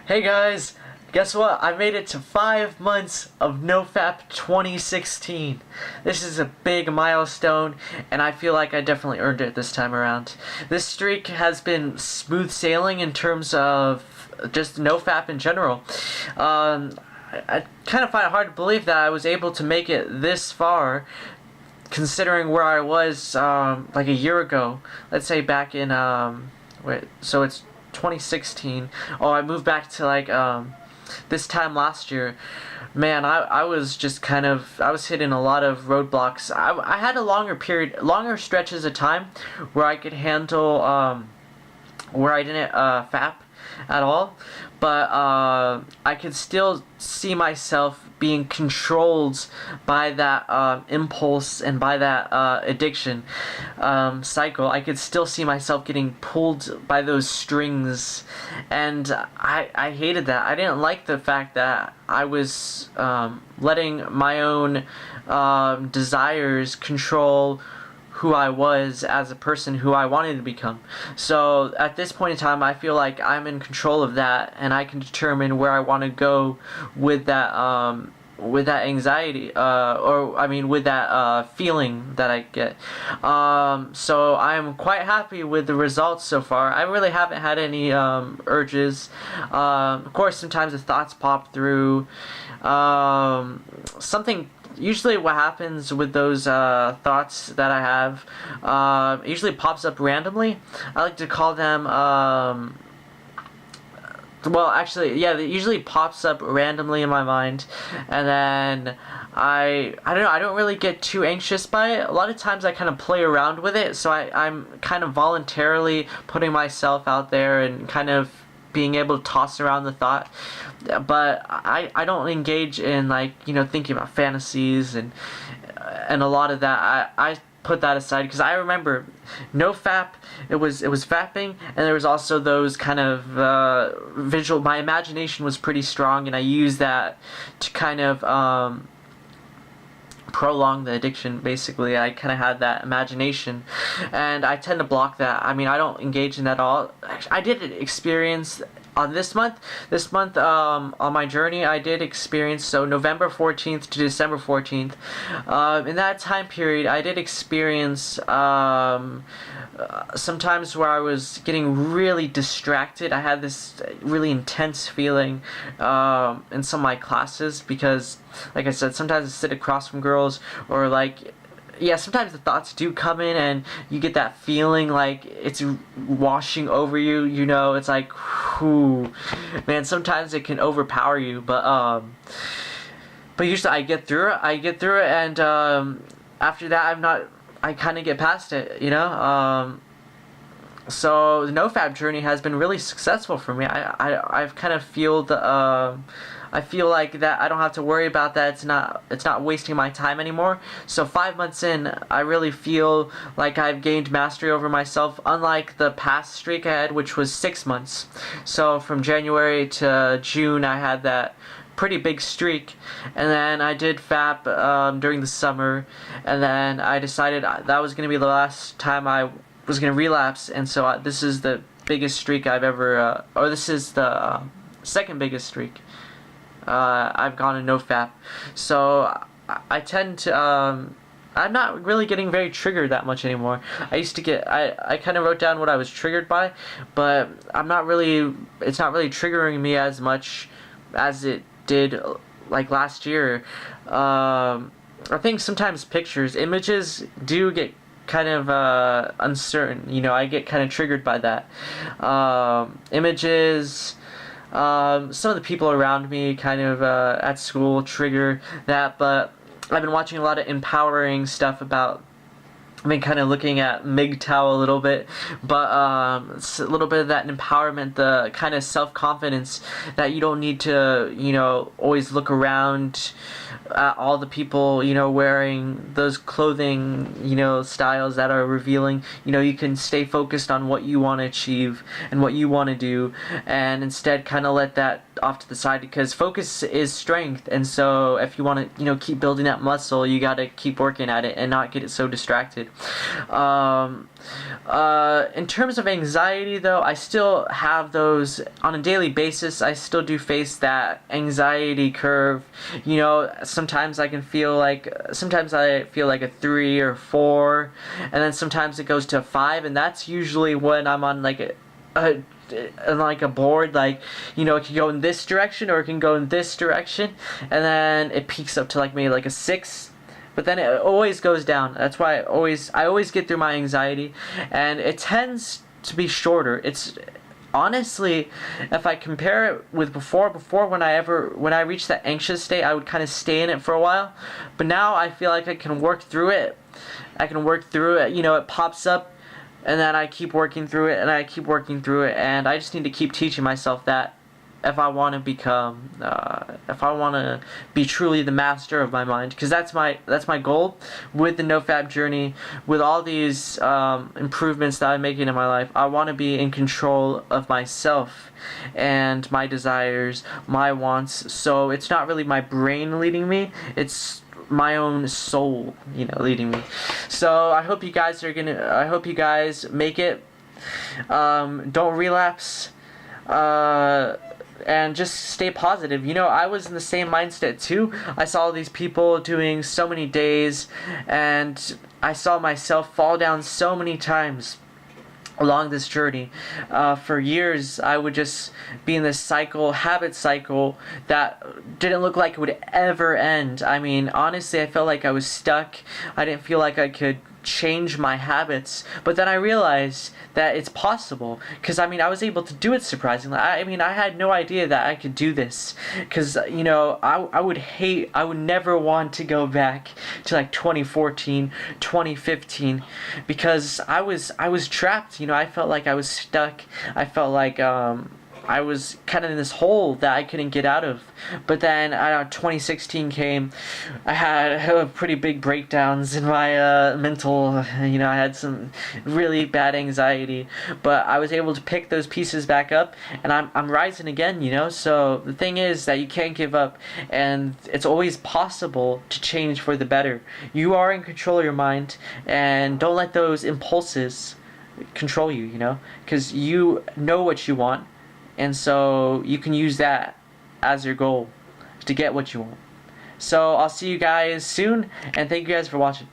Hey guys, guess what? I made it to 5 months of NoFap 2016. This is a big milestone, and I feel like I definitely earned it this time around. This streak has been smooth sailing in terms of just NoFap in general. I kind of find it hard to believe that I was able to make it this far, considering where I was like a year ago. Let's say back in so it's 2016. Oh, I moved back to like this time last year. Man, I was just I was hitting a lot of roadblocks. I had a longer stretches of time where I could handle where I didn't fap at all, but I could still see myself being controlled by that impulse and by that addiction cycle. I could still see myself getting pulled by those strings, and I hated that. I didn't like the fact that I was letting my own desires control who I was as a person, who I wanted to become. So at this point in time, I feel like I'm in control of that, and I can determine where I want to go with that anxiety, or I mean with that feeling that I get. So I'm quite happy with the results so far. I really haven't had any urges. Of course, sometimes the thoughts pop through. Usually what happens with those thoughts that I have, it usually pops up randomly. I like to call them, well, actually, yeah, it usually pops up randomly in my mind, and then I don't know, I don't really get too anxious by it. A lot of times I kind of play around with it, so I'm kind of voluntarily putting myself out there and kind of being able to toss around the thought, but I don't engage in, like, you know, thinking about fantasies and a lot of that. I put that aside, because I remember NoFap, it was fapping, and there was also those kind of visual. My imagination was pretty strong, and I used that to kind of prolong the addiction. Basically, I kind of had that imagination, and I tend to block that. I mean, I don't engage in that at all. I did experience on this month on my journey. I did experience, so November 14th to December 14th, in that time period I did experience sometimes where I was getting really distracted. I had this really intense feeling in some of my classes, because, like I said, sometimes I sit across from girls, or like, yeah, sometimes the thoughts do come in and you get that feeling like it's washing over you, you know. It's like, whew, man, sometimes it can overpower you, but usually I get through it, and after that I kind of get past it, you know. So the NoFap journey has been really successful for me. I've kind of I feel like that I don't have to worry about that. It's not wasting my time anymore. So 5 months in, I really feel like I've gained mastery over myself, unlike the past streak I had, which was 6 months. So from January to June, I had that pretty big streak, and then I did FAP during the summer, and then I decided that was going to be the last time I was going to relapse, and so this is the biggest streak I've ever, or this is the second biggest streak I've gone in NoFap. So I tend to, I'm not really getting very triggered that much anymore. I used to get, I kind of wrote down what I was triggered by, but it's not really triggering me as much as it did like last year. I think sometimes images do get kind of uncertain, you know. I get kind of triggered by that. Images, some of the people around me kind of at school trigger that, but I've been watching a lot of empowering stuff about, I've been kind of looking at MGTOW a little bit, but it's a little bit of that empowerment, the kind of self-confidence that you don't need to, you know, always look around at all the people, you know, wearing those clothing, you know, styles that are revealing. You know, you can stay focused on what you want to achieve and what you want to do, and instead kind of let that off to the side, because focus is strength. And so if you want to, you know, keep building that muscle, you got to keep working at it and not get it so distracted. In terms of anxiety, though, I still have those on a daily basis. I still do face that anxiety curve. You know, sometimes I feel like a 3 or 4, and then sometimes it goes to a 5, and that's usually when I'm on like a board, like, you know, it can go in this direction or it can go in this direction, and then it peaks up to like maybe like a 6, but then it always goes down. That's why I always get through my anxiety, and it tends to be shorter. It's honestly, if I compare it with before when I reached that anxious state, I would kind of stay in it for a while, but now I feel like I can work through it. You know, it pops up, and then I keep working through it, and I keep working through it, and I just need to keep teaching myself that if I want to be truly the master of my mind, because that's my goal with the NoFap journey, with all these improvements that I'm making in my life. I want to be in control of myself and my desires, my wants. So it's not really my brain leading me, it's my own soul, you know, leading me. So I hope you guys make it. Don't relapse. And just stay positive. You know, I was in the same mindset too. I saw these people doing so many days, and I saw myself fall down so many times along this journey. For years, I would just be in this habit cycle that didn't look like it would ever end. I mean, honestly, I felt like I was stuck. I didn't feel like I could change my habits, but then I realized that it's possible, because I mean, I was able to do it surprisingly. I mean, I had no idea that I could do this, because, you know, I would never want to go back to like 2014, 2015, because I was trapped. You know, I felt like I was stuck. I felt like I was kind of in this hole that I couldn't get out of. But then 2016 came. I had pretty big breakdowns in my mental, you know, I had some really bad anxiety, but I was able to pick those pieces back up, and I'm rising again, you know. So the thing is that you can't give up, and it's always possible to change for the better. You are in control of your mind, and don't let those impulses control you, you know, because you know what you want. And so you can use that as your goal to get what you want. So I'll see you guys soon, and thank you guys for watching.